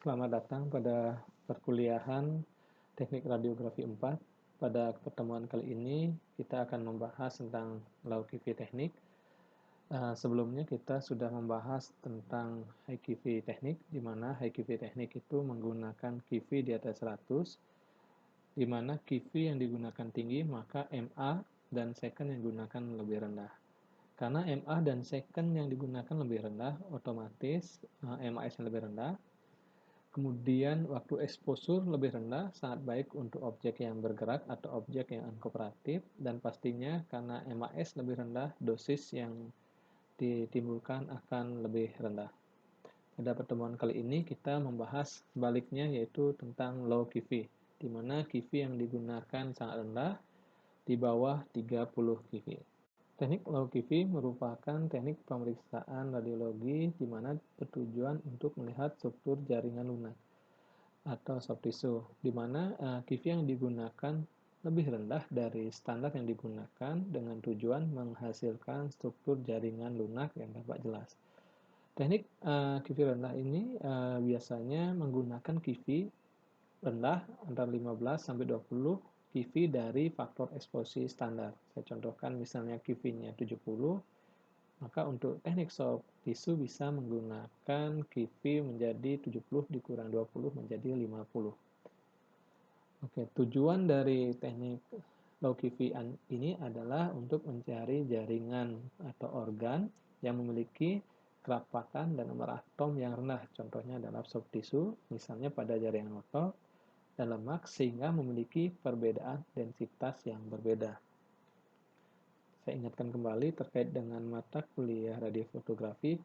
Selamat datang pada perkuliahan Teknik Radiografi 4. Pada pertemuan kali ini, kita akan membahas tentang Low QV Teknik. Sebelumnya kita sudah membahas tentang High QV Teknik, di mana High QV Teknik itu menggunakan QV di atas 100, di mana QV yang digunakan tinggi, maka MA dan second yang digunakan lebih rendah. Karena MA dan second yang digunakan lebih rendah, otomatis MAS yang lebih rendah. Kemudian waktu exposure lebih rendah, sangat baik untuk objek yang bergerak atau objek yang unkooperatif, dan pastinya karena MAS lebih rendah, dosis yang ditimbulkan akan lebih rendah. Pada pertemuan kali ini kita membahas sebaliknya, yaitu tentang low QV, di mana QV yang digunakan sangat rendah, di bawah 30 QV. Teknik low QV merupakan teknik pemeriksaan radiologi di mana bertujuan untuk melihat struktur jaringan lunak atau soft tissue, di mana QV yang digunakan lebih rendah dari standar yang digunakan dengan tujuan menghasilkan struktur jaringan lunak yang dapat jelas. Teknik QV rendah ini biasanya menggunakan QV rendah antara 15 sampai 20 QV dari faktor eksposi standar. Saya contohkan misalnya QV-nya 70, maka untuk teknik soft tissue bisa menggunakan QV menjadi 70 dikurang 20 menjadi 50. Oke, tujuan dari teknik low QV ini adalah untuk mencari jaringan atau organ yang memiliki kerapakan dan nomor atom yang rendah. Contohnya adalah soft tissue, misalnya pada jaringan otot dan lemak, sehingga memiliki perbedaan densitas yang berbeda. Saya ingatkan kembali terkait dengan mata kuliah radiofotografi,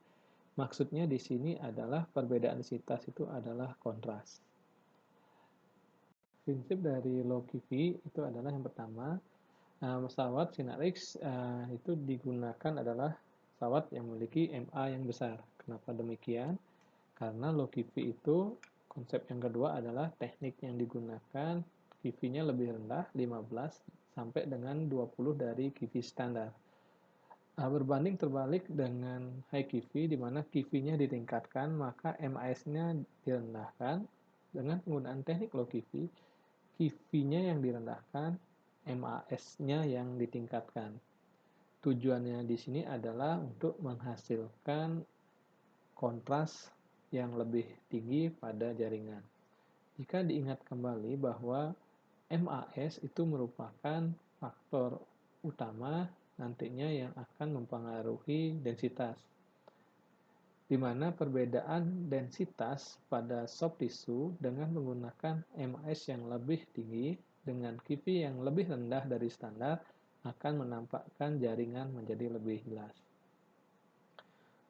maksudnya di sini adalah perbedaan densitas itu adalah kontras. Prinsip dari low QV itu adalah yang pertama, pesawat Sinarix itu digunakan adalah pesawat yang memiliki MA yang besar. Kenapa demikian? Karena low QV itu konsep yang kedua adalah teknik yang digunakan QV-nya lebih rendah, 15 sampai dengan 20 dari QV standar. Berbanding terbalik dengan high QV, di mana QV-nya ditingkatkan, maka MAS-nya direndahkan. Dengan penggunaan teknik low QV, QV-nya yang direndahkan, MAS-nya yang ditingkatkan. Tujuannya di sini adalah untuk menghasilkan kontras yang lebih tinggi pada jaringan. Jika diingat kembali bahwa MAS itu merupakan faktor utama nantinya yang akan mempengaruhi densitas, di mana perbedaan densitas pada soft tissue dengan menggunakan MAS yang lebih tinggi dengan QV yang lebih rendah dari standar akan menampakkan jaringan menjadi lebih jelas.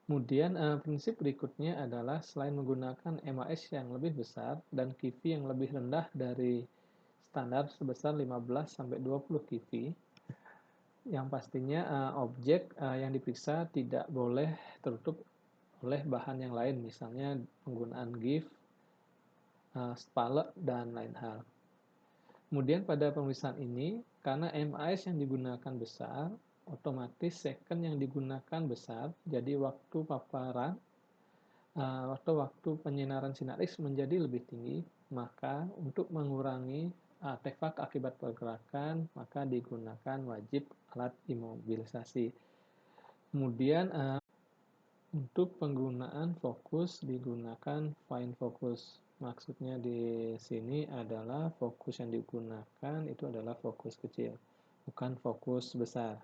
Kemudian prinsip berikutnya adalah selain menggunakan MAS yang lebih besar dan QV yang lebih rendah dari standar sebesar 15-20 QV, yang pastinya objek yang diperiksa tidak boleh tertutup oleh bahan yang lain, misalnya penggunaan GIF, spalek, dan lain hal. Kemudian pada pemeriksaan ini, karena MAS yang digunakan besar, otomatis second yang digunakan besar, jadi waktu paparan atau waktu penyinaran sinar X menjadi lebih tinggi, maka untuk mengurangi artefak akibat pergerakan, maka digunakan wajib alat imobilisasi. Kemudian untuk penggunaan fokus digunakan fine focus. Maksudnya di sini adalah fokus yang digunakan itu adalah fokus kecil, bukan fokus besar.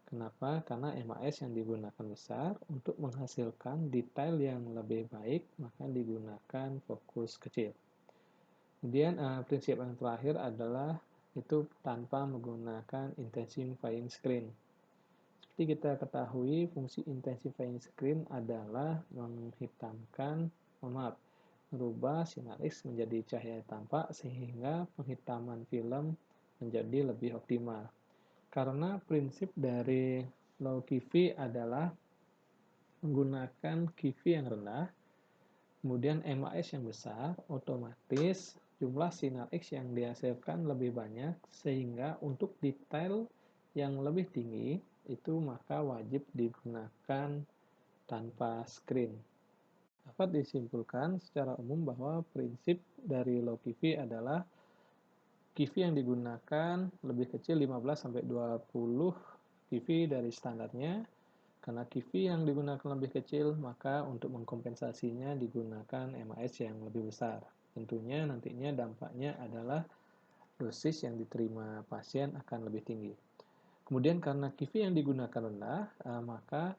Kenapa? Karena MAS yang digunakan besar, untuk menghasilkan detail yang lebih baik, maka digunakan fokus kecil. Kemudian prinsip yang terakhir adalah itu tanpa menggunakan intensifying screen. Seperti kita ketahui, fungsi intensifying screen adalah merubah sinar X menjadi cahaya tampak sehingga penghitaman film menjadi lebih optimal. Karena prinsip dari low QV adalah menggunakan QV yang rendah, kemudian MAS yang besar, otomatis jumlah sinar X yang dihasilkan lebih banyak, sehingga untuk detail yang lebih tinggi itu maka wajib digunakan tanpa screen. Dapat disimpulkan secara umum bahwa prinsip dari low QV adalah QV yang digunakan lebih kecil 15-20 QV dari standarnya. Karena QV yang digunakan lebih kecil, maka untuk mengkompensasinya digunakan MAS yang lebih besar. Tentunya nantinya dampaknya adalah dosis yang diterima pasien akan lebih tinggi. Kemudian karena QV yang digunakan rendah, maka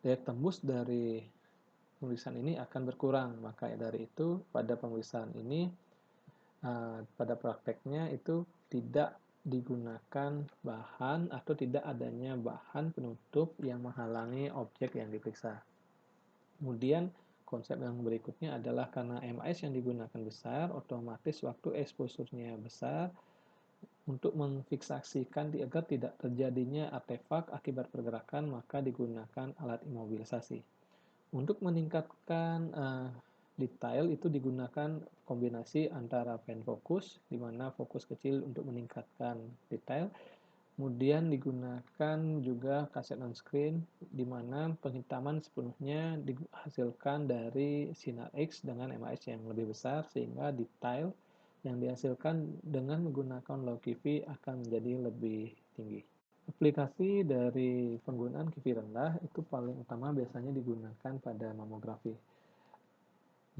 daya tembus dari pemeriksaan ini akan berkurang. Maka dari itu pada pemeriksaan ini pada prakteknya itu tidak digunakan bahan atau tidak adanya bahan penutup yang menghalangi objek yang diperiksa. Kemudian konsep yang berikutnya adalah karena MAS yang digunakan besar, otomatis waktu exposure-nya besar. Untuk memfiksasikan agar tidak terjadinya artefak akibat pergerakan, maka digunakan alat imobilisasi. Untuk meningkatkan detail itu digunakan kombinasi antara pen fokus, di mana fokus kecil untuk meningkatkan detail. Kemudian digunakan juga kaset on-screen, di mana penghitaman sepenuhnya dihasilkan dari sinar X dengan MAS yang lebih besar, sehingga detail yang dihasilkan dengan menggunakan low QV akan menjadi lebih tinggi. Aplikasi dari penggunaan QV rendah itu paling utama biasanya digunakan pada mamografi.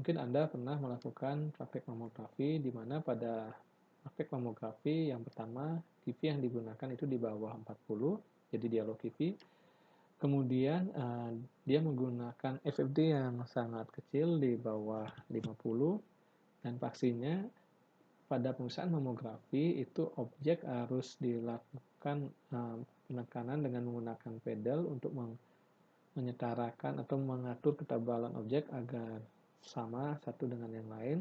Mungkin Anda pernah melakukan praktek mamografi, di mana pada praktek mamografi yang pertama, QV yang digunakan itu di bawah 40, jadi dia low QV. Kemudian dia menggunakan FFD yang sangat kecil di bawah 50, dan pastinya pada pemeriksaan mamografi itu objek harus dilakukan penekanan dengan menggunakan pedal untuk menyetarakan atau mengatur ketebalan objek agar sama satu dengan yang lain.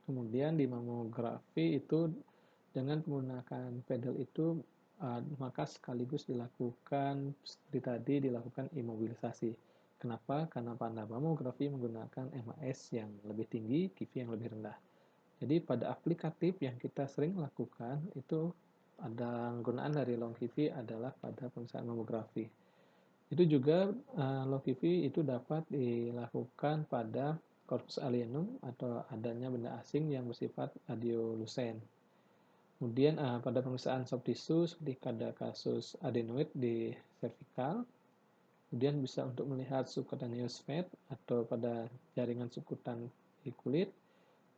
Kemudian di mamografi itu dengan menggunakan pedal itu maka sekaligus dilakukan seperti tadi dilakukan imobilisasi. Kenapa? Karena pada mamografi menggunakan MAS yang lebih tinggi, QV yang lebih rendah. Jadi pada aplikatif yang kita sering lakukan itu ada penggunaan dari long QV adalah pada pemeriksaan mamografi. Itu juga low QV itu dapat dilakukan pada corpus alienum atau adanya benda asing yang bersifat radiolucent. Kemudian pada pemeriksaan soft tissue seperti pada kasus adenoid di cervical, kemudian bisa untuk melihat subcutaneous fat atau pada jaringan subkutan di kulit.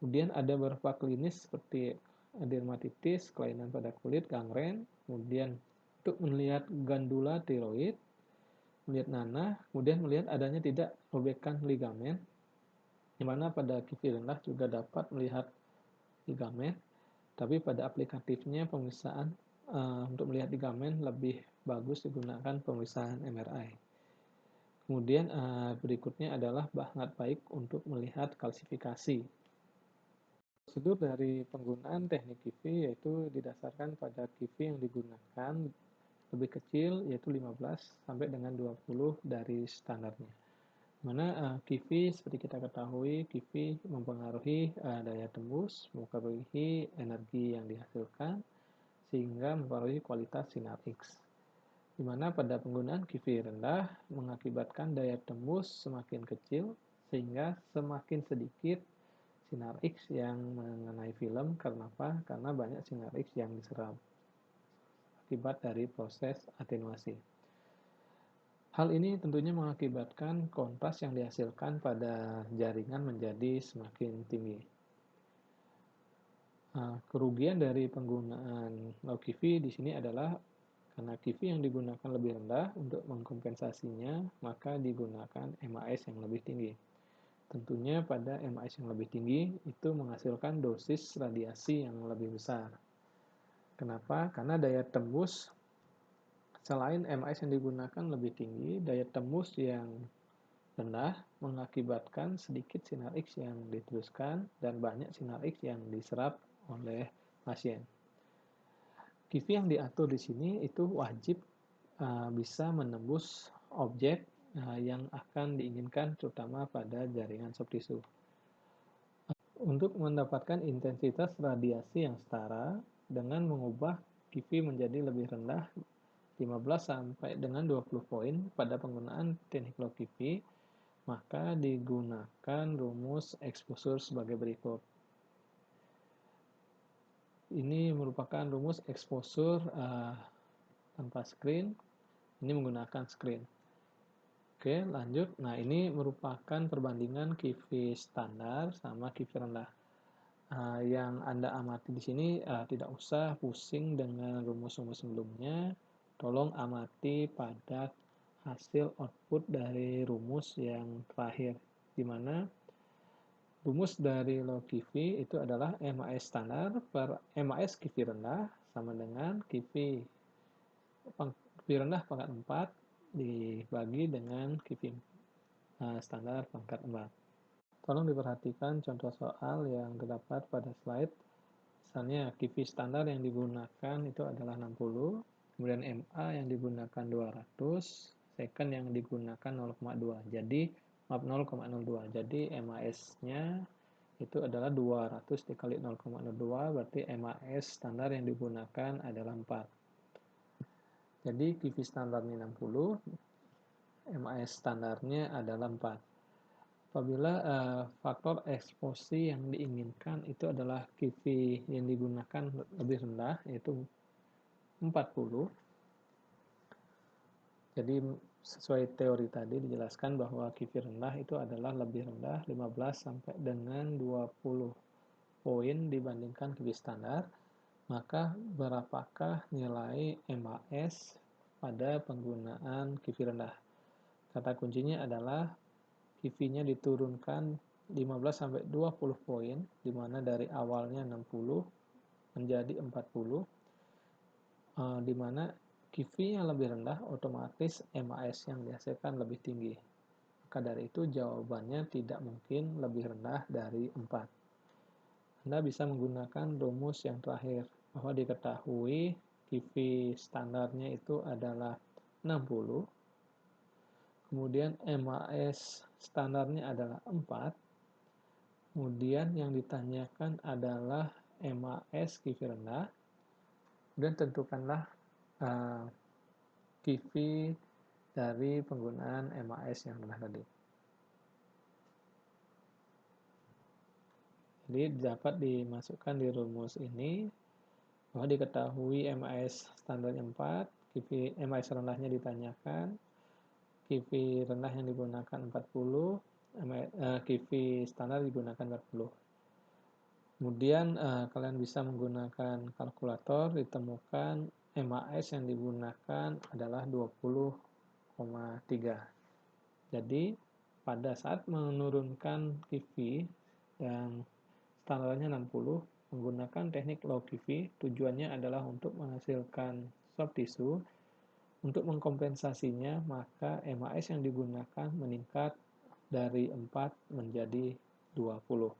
Kemudian ada beberapa klinis seperti dermatitis, kelainan pada kulit, gangren, kemudian untuk melihat gandula tiroid, melihat nanah, kemudian melihat adanya tidak robekan ligamen, di mana pada QV rendah juga dapat melihat ligamen, tapi pada aplikatifnya pemeriksaan untuk melihat ligamen lebih bagus digunakan pemeriksaan MRI. Kemudian berikutnya adalah sangat baik untuk melihat kalsifikasi. Prosedur dari penggunaan teknik QV yaitu didasarkan pada QV yang digunakan lebih kecil yaitu 15 sampai dengan 20 dari standarnya. Mana QV seperti kita ketahui QV mempengaruhi daya tembus, mempengaruhi energi yang dihasilkan sehingga mempengaruhi kualitas sinar X. Di mana pada penggunaan QV rendah mengakibatkan daya tembus semakin kecil sehingga semakin sedikit sinar X yang mengenai film. Karena apa? Karena banyak sinar X yang diserap akibat dari proses atenuasi. Hal ini tentunya mengakibatkan kontras yang dihasilkan pada jaringan menjadi semakin tinggi. Kerugian dari penggunaan low QV di sini adalah karena QV yang digunakan lebih rendah, untuk mengkompensasinya maka digunakan MAS yang lebih tinggi. Tentunya pada MAS yang lebih tinggi itu menghasilkan dosis radiasi yang lebih besar. Kenapa? Karena daya tembus selain MAS yang digunakan lebih tinggi, daya tembus yang rendah mengakibatkan sedikit sinar X yang diteruskan dan banyak sinar X yang diserap oleh pasien. QV yang diatur di sini itu wajib bisa menembus objek yang akan diinginkan terutama pada jaringan soft tissue. Untuk mendapatkan intensitas radiasi yang setara dengan mengubah QV menjadi lebih rendah 15 sampai dengan 20 poin pada penggunaan teknik low QV, maka digunakan rumus exposure sebagai berikut. Ini merupakan rumus exposure tanpa screen, ini menggunakan screen. Oke, lanjut. Nah, ini merupakan perbandingan QV standar sama QV rendah. Yang Anda amati di sini tidak usah pusing dengan rumus-rumus sebelumnya. Tolong amati pada hasil output dari rumus yang terakhir, di mana rumus dari low QV itu adalah MAS standar per MAS QV rendah sama dengan QV rendah pangkat 4 dibagi dengan QV standar pangkat 4. Tolong diperhatikan contoh soal yang terdapat pada slide. Misalnya QV standar yang digunakan itu adalah 60, kemudian MA yang digunakan 200, second yang digunakan 0,2. Jadi maaf 0,02. Jadi MAS-nya itu adalah 200 dikali 0,02, berarti MAS standar yang digunakan adalah 4. Jadi QV standarnya 60, MAS standarnya adalah 4. Apabila faktor eksposi yang diinginkan itu adalah QV yang digunakan lebih rendah, yaitu 40. Jadi sesuai teori tadi dijelaskan bahwa QV rendah itu adalah lebih rendah 15 sampai dengan 20 poin dibandingkan QV standar. Maka berapakah nilai MAS pada penggunaan QV rendah? Kata kuncinya adalah QV-nya diturunkan 15-20 poin, di mana dari awalnya 60 menjadi 40, di mana QV yang lebih rendah, otomatis MAS yang dihasilkan lebih tinggi. Maka dari itu jawabannya tidak mungkin lebih rendah dari 4. Anda bisa menggunakan rumus yang terakhir, bahwa diketahui QV standarnya itu adalah 60, kemudian MAS standarnya adalah 4, kemudian yang ditanyakan adalah MAS QV rendah, kemudian tentukanlah QV dari penggunaan MAS yang rendah tadi. Jadi dapat dimasukkan di rumus ini bahwa diketahui MAS standarnya 4, MAS rendahnya ditanyakan, QV rendah yang digunakan 40, QV standar digunakan 40. Kemudian kalian bisa menggunakan kalkulator, ditemukan MAS yang digunakan adalah 20,3. Jadi pada saat menurunkan QV yang standarnya 60 menggunakan teknik low QV, tujuannya adalah untuk menghasilkan soft tissue. Untuk mengkompensasinya, maka MAS yang digunakan meningkat dari 4 menjadi 20.